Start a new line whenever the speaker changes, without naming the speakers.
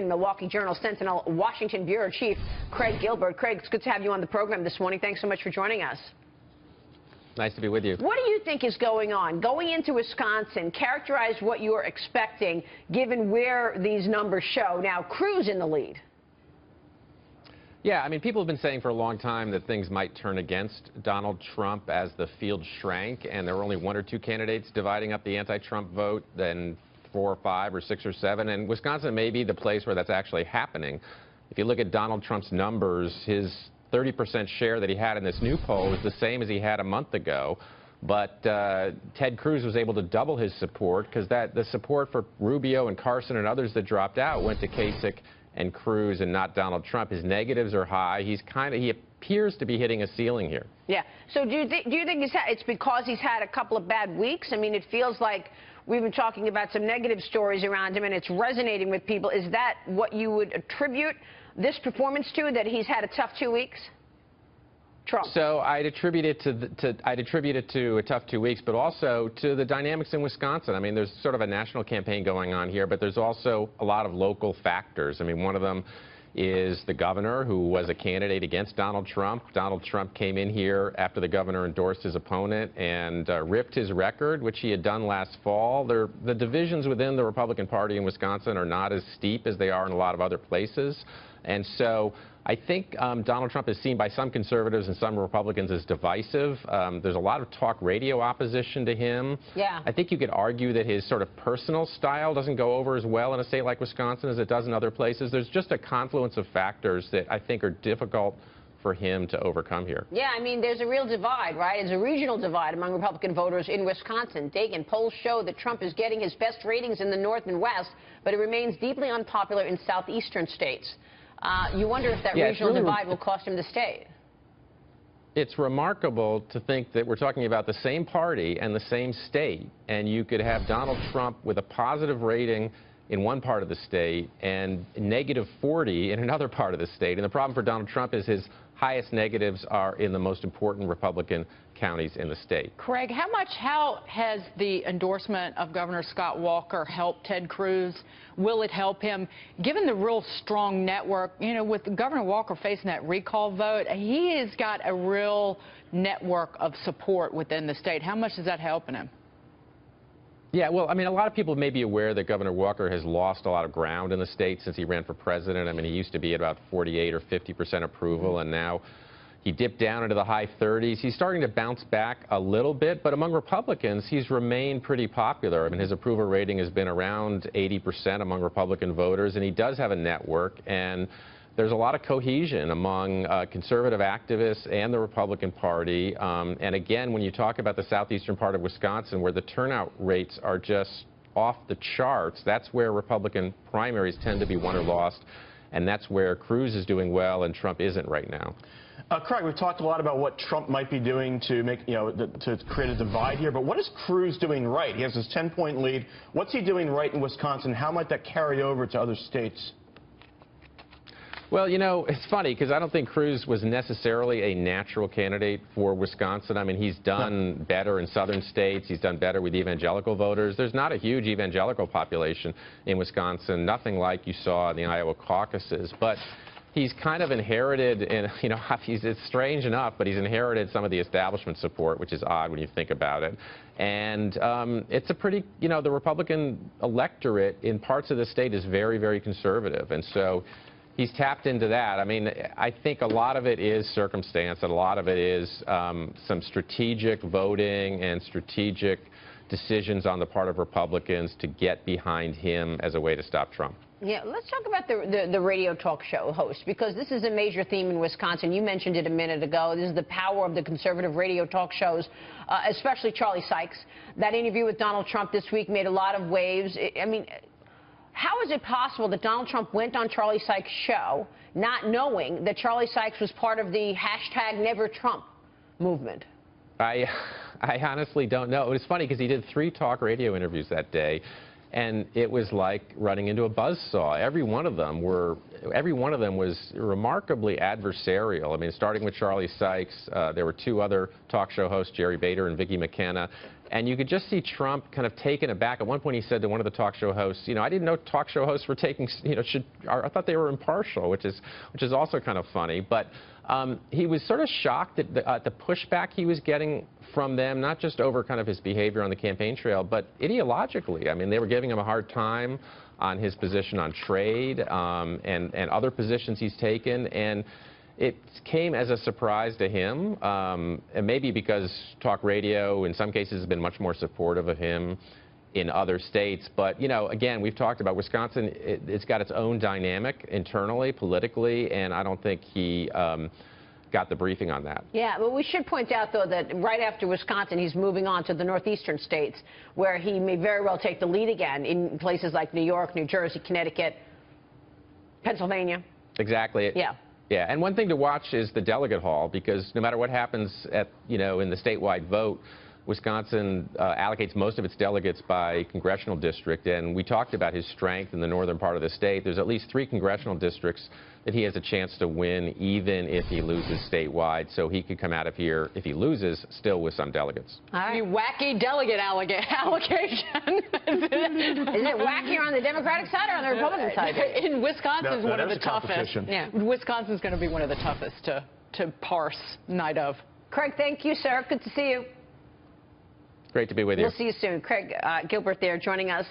joining Milwaukee Journal Sentinel Washington Bureau Chief Craig Gilbert. Craig, it's good to have you on the program this morning. Thanks so much for joining us.
Nice to be with you.
What do you think is going on? Going into Wisconsin, characterize what you're expecting given where these numbers show. Now, Cruz in the lead.
Yeah, I mean, people have been saying for a long time that things might turn against Donald Trump as the field shrank, and there were only one or two candidates dividing up the anti-Trump vote, then 4 or 5 or 6 or 7, and Wisconsin may be the place where that's actually happening. If you look at Donald Trump's numbers, his 30% share that he had in this new poll is the same as he had a month ago. But Ted Cruz was able to double his support because the support for Rubio and Carson and others that dropped out went to Kasich and Cruz and not Donald Trump. His negatives are high. He appears to be hitting a ceiling here. Yeah.
So do you think it's because he's had a couple of bad weeks? I mean, it feels like we've been talking about some negative stories around him, and it's resonating with people. Is that what you would attribute this performance to, that he's had a tough 2 weeks? Trump.
So I'd attribute it to a tough 2 weeks, but also to the dynamics in Wisconsin. I mean, there's sort of a national campaign going on here, but there's also a lot of local factors. I mean, one of them is the governor, who was a candidate against Donald Trump. Donald Trump came in here after the governor endorsed his opponent and ripped his record, which he had done last fall. The divisions within the Republican Party in Wisconsin are not as steep as they are in a lot of other places. And so I think Donald Trump is seen by some conservatives and some Republicans as divisive. There's a lot of talk radio opposition to him.
Yeah.
I think you could argue that his sort of personal style doesn't go over as well in a state like Wisconsin as it does in other places. There's just a confluence of factors that I think are difficult for him to overcome here.
Yeah, I mean, there's a real divide, right? There's a regional divide among Republican voters in Wisconsin. Dagan, polls show that Trump is getting his best ratings in the North and West, but it remains deeply unpopular in southeastern states. You wonder if that regional divide will cost him the state.
It's remarkable to think that we're talking about the same party and the same state, and you could have Donald Trump with a positive rating in one part of the state and -40 in another part of the state. And the problem for Donald Trump is his highest negatives are in the most important Republican counties in the state.
Craig, how has the endorsement of Governor Scott Walker helped Ted Cruz? Will it help him? Given the real strong network, you know, with Governor Walker facing that recall vote, he has got a real network of support within the state. How much is that helping him?
Yeah, well, I mean, a lot of people may be aware that Governor Walker has lost a lot of ground in the state since he ran for president. I mean, he used to be at about 48 or 50% approval, and now he dipped down into the high 30s. He's starting to bounce back a little bit, but among Republicans, he's remained pretty popular. I mean, his approval rating has been around 80% among Republican voters, and he does have a network, and there's a lot of cohesion among conservative activists and the Republican Party. And again, when you talk about the southeastern part of Wisconsin, where the turnout rates are just off the charts, that's where Republican primaries tend to be won or lost, and that's where Cruz is doing well and Trump isn't right now.
Craig, we've talked a lot about what Trump might be doing to make, to create a divide here, but what is Cruz doing right? He has his 10-point lead. What's he doing right in Wisconsin? How might that carry over to other states?
Well, you know, it's funny because I don't think Cruz was necessarily a natural candidate for Wisconsin. I mean, he's done better in southern states. He's done better with evangelical voters. There's not a huge evangelical population in Wisconsin, nothing like you saw in the Iowa caucuses. But he's kind of inherited, and you know, it's strange enough, but he's inherited some of the establishment support, which is odd when you think about it. And it's a pretty, you know, the Republican electorate in parts of the state is very, very conservative. And so he's tapped into that. I mean, I think a lot of it is circumstance, and a lot of it is some strategic voting and strategic decisions on the part of Republicans to get behind him as a way to stop Trump.
Yeah, let's talk about the radio talk show host, because this is a major theme in Wisconsin. You mentioned it a minute ago. This is the power of the conservative radio talk shows, especially Charlie Sykes. That interview with Donald Trump this week made a lot of waves. I mean, how is it possible that Donald Trump went on Charlie Sykes' show not knowing that Charlie Sykes was part of the #NeverTrump movement?
I honestly don't know. It was funny because he did 3 talk radio interviews that day, and it was like running into a buzzsaw. Every one of them was remarkably adversarial. I mean, starting with Charlie Sykes, there were 2 other talk show hosts, Jerry Bader and Vicki McKenna, And you could just see Trump kind of taken aback. At one point, he said to one of the talk show hosts, "You know, I didn't know talk show hosts were taking, I thought they were impartial," which is also kind of funny. But he was sort of shocked at the pushback he was getting from them, not just over kind of his behavior on the campaign trail, but ideologically. I mean, they were giving him a hard time on his position on trade and other positions he's taken. And it came as a surprise to him, and maybe because talk radio in some cases has been much more supportive of him in other states. But, you know, again, we've talked about Wisconsin. It's got its own dynamic internally, politically, and I don't think he got the briefing on that.
Yeah, but we should point out, though, that right after Wisconsin, he's moving on to the northeastern states, where he may very well take the lead again in places like New York, New Jersey, Connecticut, Pennsylvania.
Exactly.
Yeah.
Yeah, and one thing to watch is the delegate haul, because no matter what happens at, in the statewide vote, Wisconsin allocates most of its delegates by congressional district, and we talked about his strength in the northern part of the state. There's at least 3 congressional districts that he has a chance to win, even if he loses statewide. So he could come out of here, if he loses, still with some delegates.
All right.
Wacky delegate allocation.
Is it wackier on the Democratic side or on the Republican side?
In Wisconsin is one of the
there's a
toughest.
competition.
Yeah, Wisconsin's going to be one of the toughest to parse night of.
Craig, thank you, sir. Good to see you.
Great to be with you.
We'll see you soon. Craig Gilbert there joining us.